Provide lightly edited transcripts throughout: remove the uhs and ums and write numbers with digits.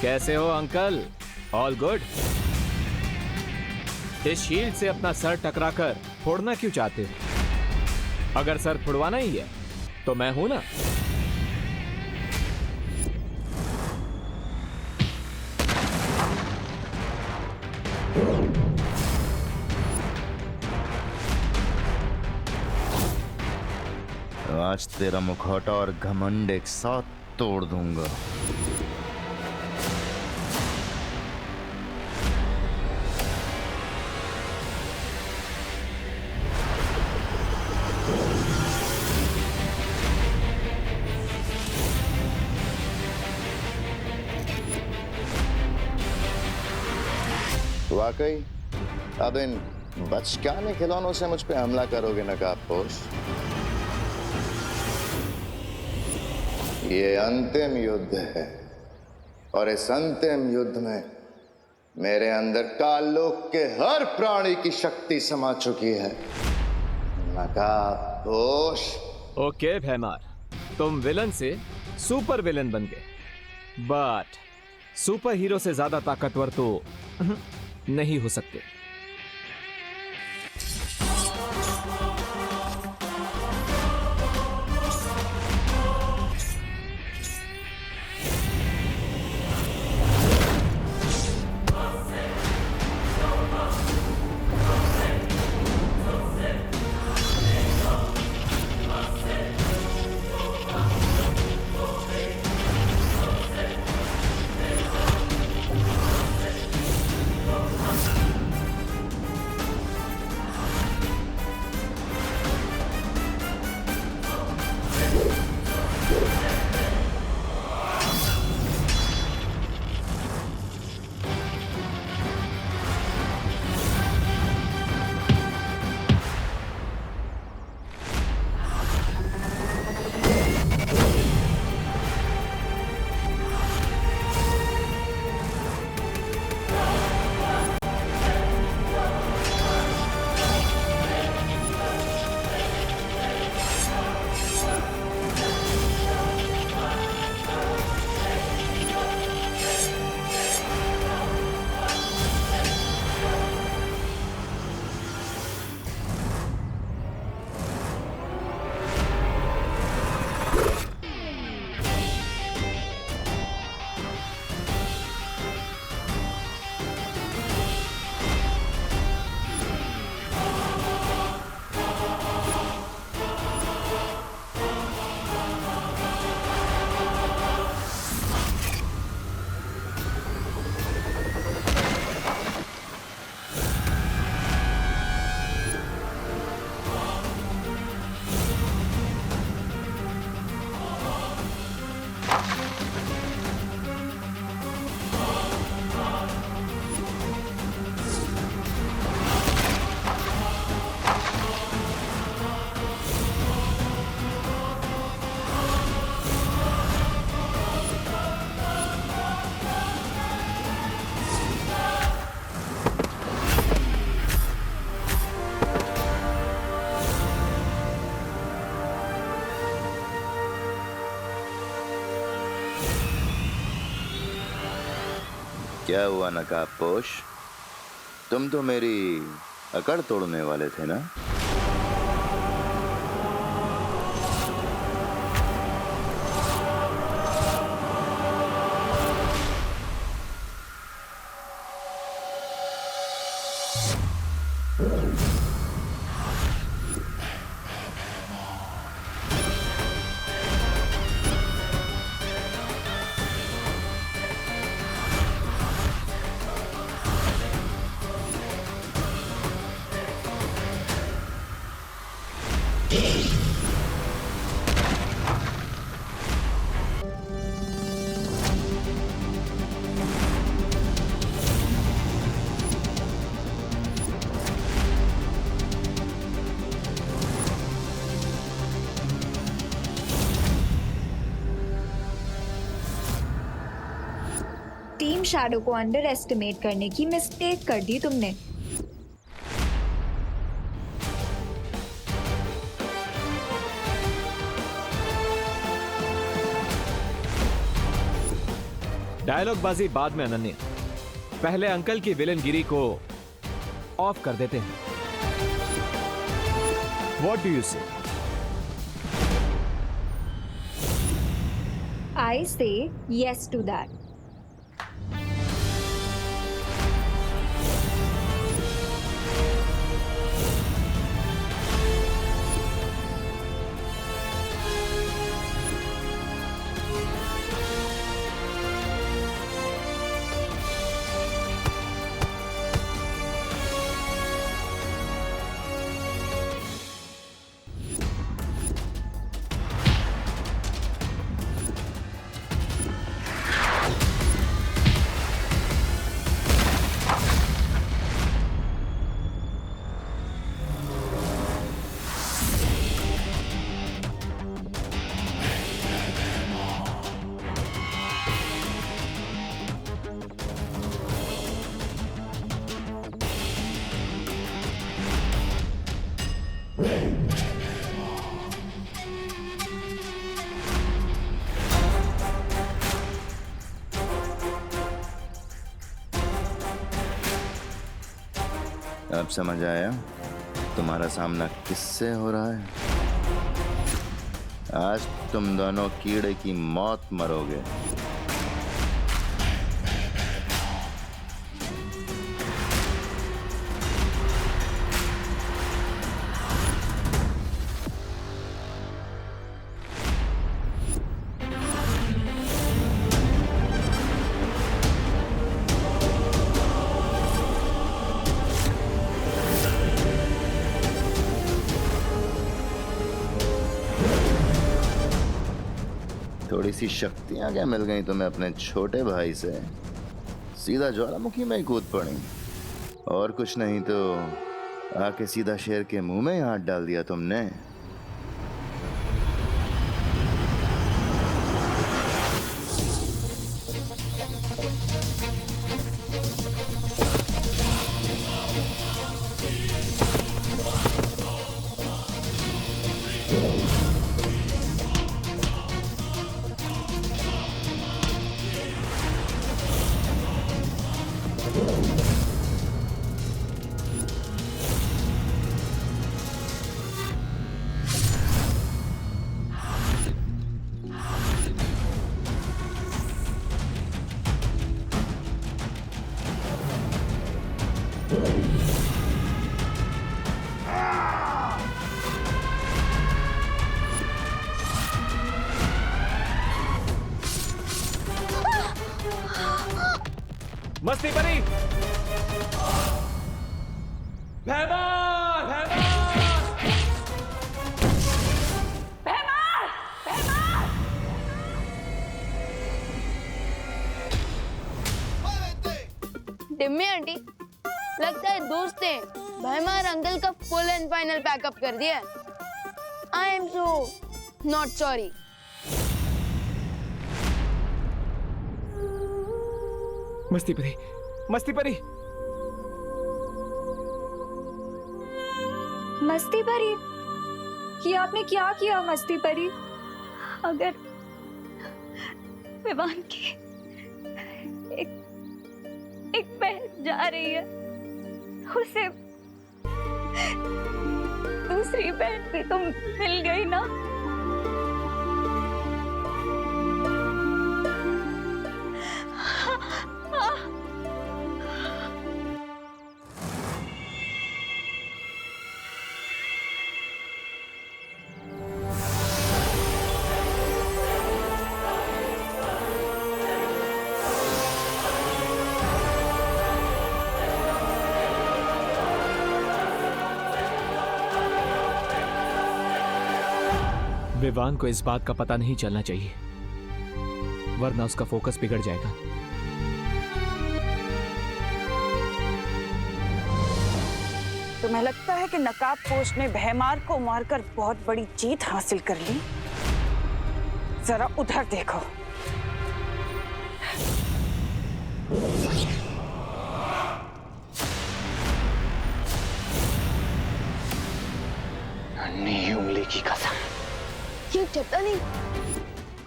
कैसे हो uncle? All good? इस शील्ड से अपना सर टकराकर फोड़ना क्यों चाहते हो? अगर सर फुड़वाना ही है तो मैं हूं ना। आज तेरा मुखौटा और घमंड एक साथ तोड़ दूंगा। वाकई अब इन बचकाने खिलौनों से मुझ पे हमला करोगे नकाबपोश? ये अंतिम युद्ध है और इस अंतिम युद्ध में मेरे अंदर काललोक के हर प्राणी की शक्ति समा चुकी है नकाबपोश। ओके भैमार, तुम विलन से सुपर विलन बन गए, बट सुपर हीरो से ज्यादा ताकतवर तो नहीं हो सकते। क्या हुआ नकाबपोश? तुम तो मेरी अकड़ तोड़ने वाले थे ना? टीम शैडो को अंडर एस्टिमेट करने की मिस्टेक कर दी तुमने। डायलॉग बाजी बाद में अनन्या, पहले अंकल की विलेनगिरी को ऑफ कर देते हैं। व्हाट डू यू से? I say yes to that. अब समझ आया तुम्हारा सामना किससे हो रहा है? आज तुम दोनों कीड़े की मौत मरोगे। थोड़ी सी शक्तियां क्या मिल गई तुम्हें अपने छोटे भाई से? सीधा ज्वालामुखी में ही कूद पड़ी। और कुछ नहीं तो आके सीधा शेर के मुंह में ही हाथ डाल दिया तुमने। मस्ती परी, भैमार, टिम्मी आंटी, लगता है दोस्त ने भैमार अंकल का फुल एंड फाइनल पैकअप कर दिया। I am so not sorry. मस्ती परी, मस्ती परी, मस्ती परी, ये आपने क्या किया मस्ती परी? अगर विवान की एक बहन जा रही है, उसे दूसरी बहन भी तो मिल गई ना। विवान को इस बात का पता नहीं चलना चाहिए, वरना उसका फोकस बिगड़ जाएगा। तुम्हें लगता है कि नकाबपोश ने भैमार को मारकर बहुत बड़ी जीत हासिल कर ली? जरा उधर देखो। नन्ही उंगली की कसम। ये जब्दाली,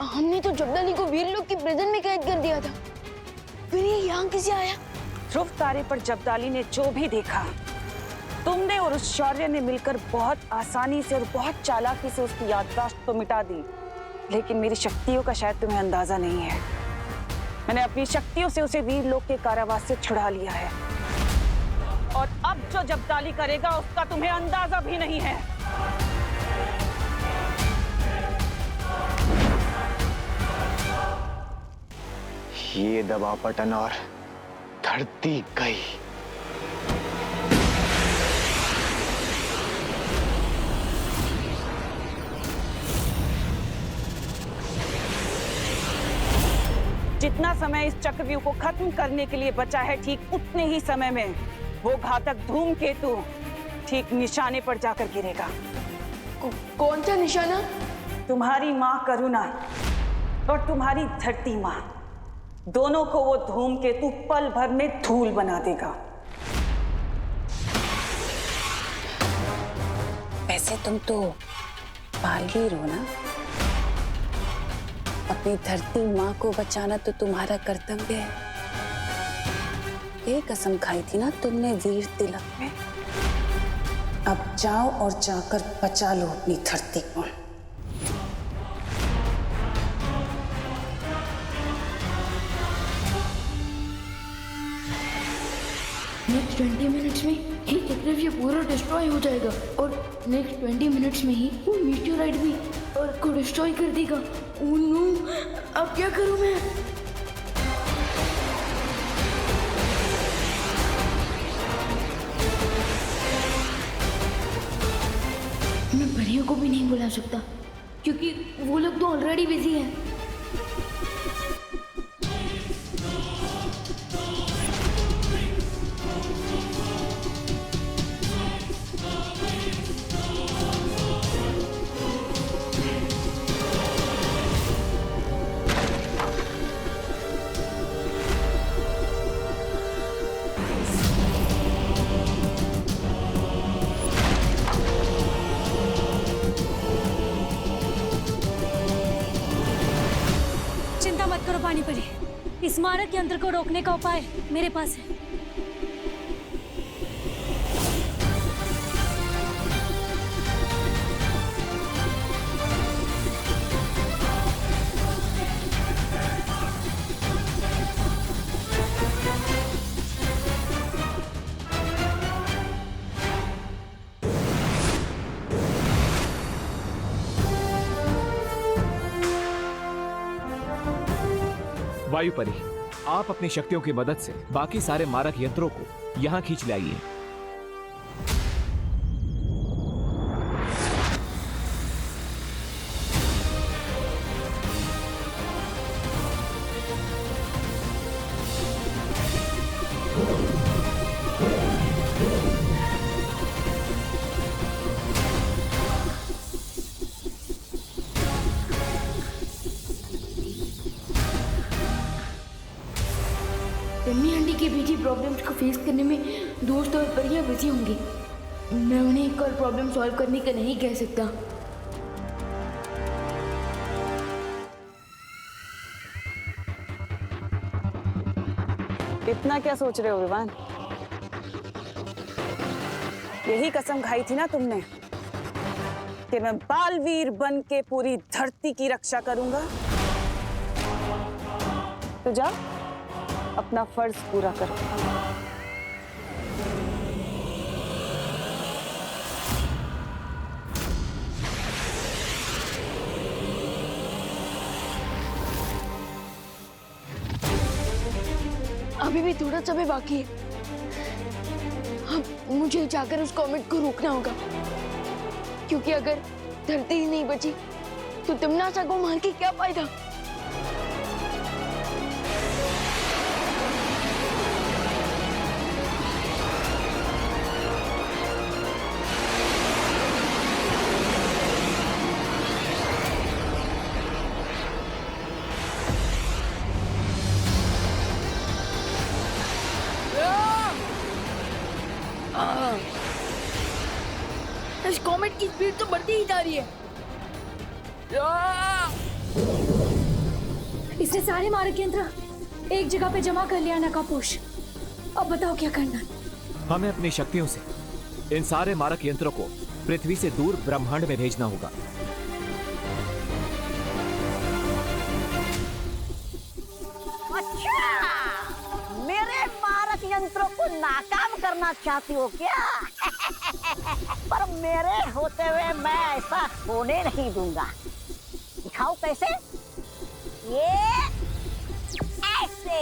हमने तो जब्दाली को वीर लोग की प्रिजन में कैद कर दिया था। फिर ये यहाँ कैसे आया? ध्रुव तारे पर जब्दाली ने जो भी देखा, तुमने और उस शौर्य ने मिलकर बहुत आसानी से और बहुत चालाकी से उसकी याददाश्त तो मिटा दी, लेकिन मेरी शक्तियों का शायद तुम्हें अंदाजा नहीं है। मैंने अपनी शक्तियों से उसे वीर लोक के कारावास से छुड़ा लिया है, और अब जो जब्दाली करेगा उसका तुम्हें अंदाजा भी नहीं है। ये दबा बटन और धरती गई। जितना समय इस चक्रव्यूह को खत्म करने के लिए बचा है, ठीक उतने ही समय में वो घातक धूमकेतु ठीक निशाने पर जाकर गिरेगा। कौन सा निशाना? तुम्हारी माँ करुणा और तुम्हारी धरती माँ, दोनों को वो धूमकेतु पल भर में धूल बना देगा। वैसे तुम तो बालवीर हो ना? अपनी धरती माँ को बचाना तो तुम्हारा कर्तव्य है। ये कसम खाई थी ना तुमने वीर तिलक में। अब जाओ और जाकर बचा लो अपनी धरती को। नेक्स्ट 20 मिनट्स में ही चक्रव्यूह पूरा डिस्ट्रॉय हो जाएगा और नेक्स्ट 20 मिनट्स में ही वो मीटियोराइट भी अर्थ को डिस्ट्रॉय कर देगा। ओह नो, अब क्या करूं मैं? मैं परियों को भी नहीं बुला सकता क्योंकि वो लोग तो ऑलरेडी बिजी हैं। पानी पड़ी। इस मारक यंत्र को रोकने का उपाय मेरे पास है। वायु परी, आप अपनी शक्तियों की मदद से बाकी सारे मारक यंत्रों को यहां खींच लाइए। टम्मी आंटी के बीच प्रॉब्लम्स को फेस करने में दोस्त और परियां बिजी होंगी। मैं उन्हें एक और प्रॉब्लम सॉल्व करने का नहीं कह सकता। इतना क्या सोच रहे हो विवान? यही कसम खाई थी ना तुमने कि मैं बालवीर बन के पूरी धरती की रक्षा करूंगा। तो जाओ अपना फर्ज पूरा करो। अभी भी थोड़ा समय बाकी है। अब मुझे जाकर उस कॉमेट को रोकना होगा, क्योंकि अगर धरती ही नहीं बची तो तिम्नासा को मार के क्या फायदा। इस कॉमेट की स्पीड तो बढ़ती ही जा रही है। इसने सारे मारक यंत्र एक जगह पे जमा कर लिया नकापोश। अब बताओ क्या करना। हमें अपनी शक्तियों से इन सारे मारक यंत्रों को पृथ्वी से दूर ब्रह्मांड में भेजना होगा। अच्छा, मेरे मारक यंत्रों को नाकाम करना चाहती हो क्या? पर मेरे होते हुए मैं ऐसा होने नहीं दूंगा। दिखाओ कैसे? ये ऐसे।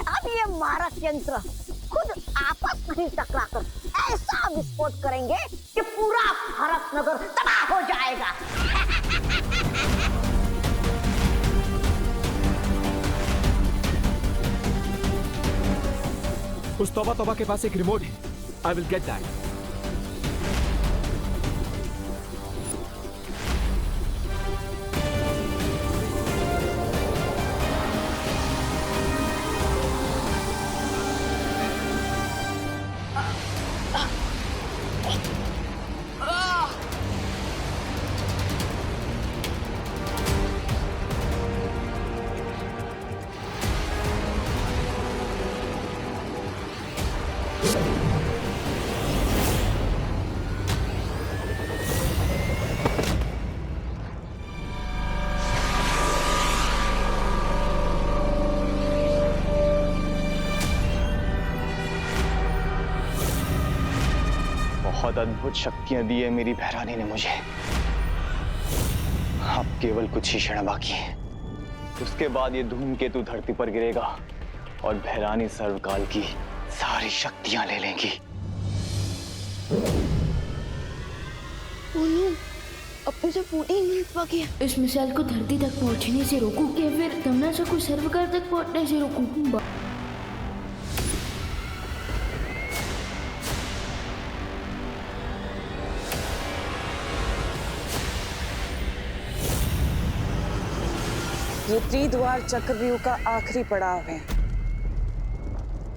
अब ये मारक यंत्र खुद आपस में ही टकराकर ऐसा विस्फोट करेंगे कि पूरा भारत नगर तबाह हो जाएगा। उस तौबा तौबा के पास एक रिमोट है। I will get that. बहुत अद्भुत शक्तियां दी है मेरी भैरानी ने मुझे। अब केवल कुछ ही क्षण बाकी है, उसके बाद ये धूमकेतु धरती पर गिरेगा और भैरानी सर्वकाल की सारी शक्तियां ले लेंगी। अब तो सिर्फ 14 मिनट बाकी है। इस मिसाइल को धरती तक पहुंचने से रोकूं या फिर तमन्ना को सर्वकाल तक पहुंचने से रोकूं? ये त्रिद्वार चक्रव्यूह का आखिरी पड़ाव है।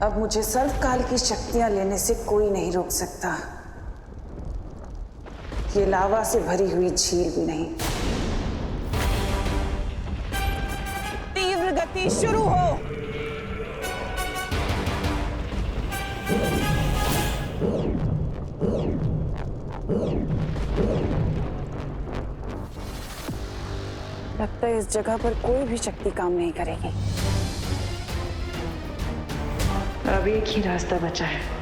अब मुझे सर्वकाल की शक्तियां लेने से कोई नहीं रोक सकता। ये लावा से भरी हुई झील भी नहीं। तीव्र गति शुरू हो। लगता है इस जगह पर कोई भी शक्ति काम नहीं करेगी। अब एक ही रास्ता बचा है।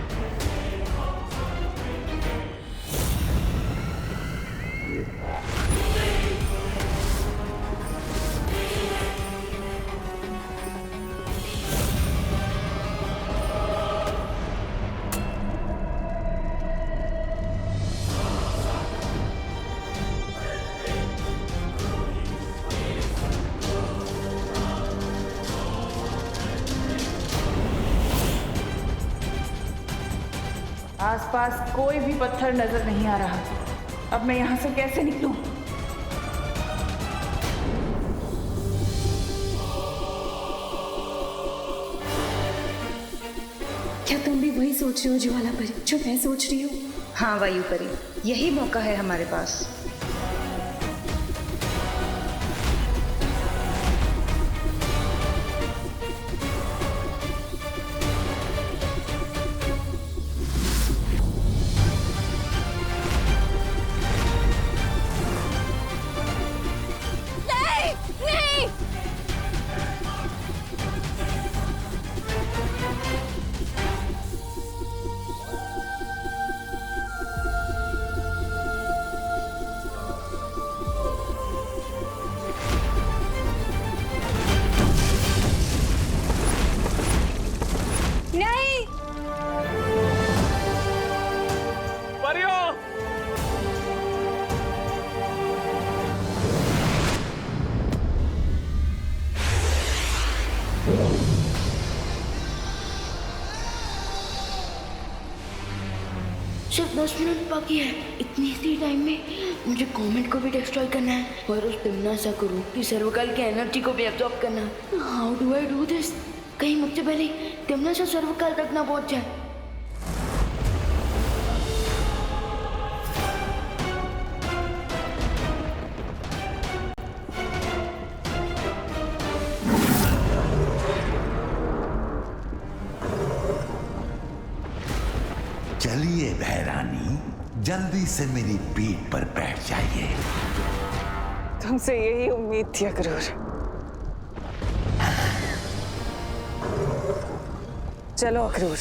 आसपास कोई भी पत्थर नजर नहीं आ रहा। अब मैं यहां से कैसे निकलूं? क्या तुम भी वही सोच रहे हो ज्वाला परी जो मैं सोच रही हूँ? हाँ वायु परी, यही मौका है हमारे पास। सिर्फ 10 मिनट बाकी है। इतनी सी टाइम में मुझे कॉमेट को भी डिस्ट्रॉय करना है और उस तमन्ना को रोक की सर्वकाल की एनर्जी को भी एब्जॉर्ब करना है। How do I do this? कहीं मुझसे पहले यमुना सर्वकाल तक ना पहुंच जाए। चलिए भैरानी, जल्दी से मेरी पीठ पर बैठ जाइए। तुमसे यही उम्मीद थी अक्रूर। चलो अक्रूर।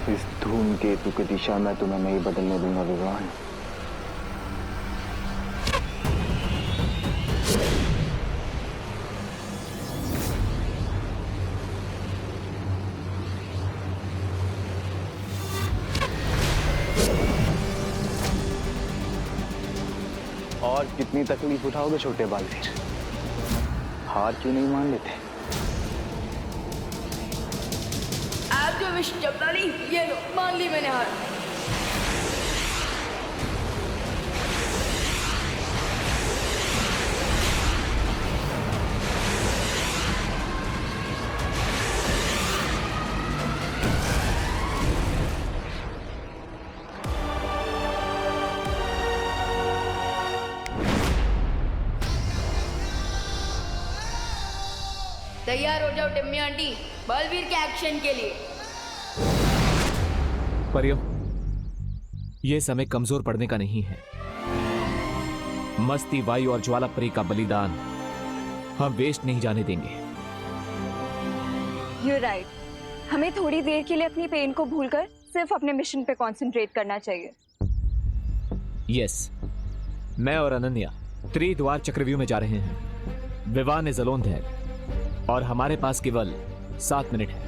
इस धूमकेतु की दिशा में तुम्हें नहीं बदलने दूंगा विवान। और कितनी तकलीफ उठाओगे छोटे बालवीर? हार क्यों नहीं मान लेते? आप जो विश जबदाली, ये लो, मान ली मैंने हार। तैयार हो जाओ टिम्मी आंटी, बलवीर के एक्शन के लिए। परियों, यह समय कमजोर पड़ने का नहीं है। मस्ती, वायु और ज्वाला परी का बलिदान हम वेस्ट नहीं जाने देंगे। You're right. हमें थोड़ी देर के लिए अपनी पेन को भूलकर सिर्फ अपने मिशन पे कंसंट्रेट करना चाहिए। यस, मैं और अनन्या त्रिद्वार चक्रव्यूह में जा रहे हैं। विवान इज अलोन देयर और हमारे पास केवल 7 मिनट है।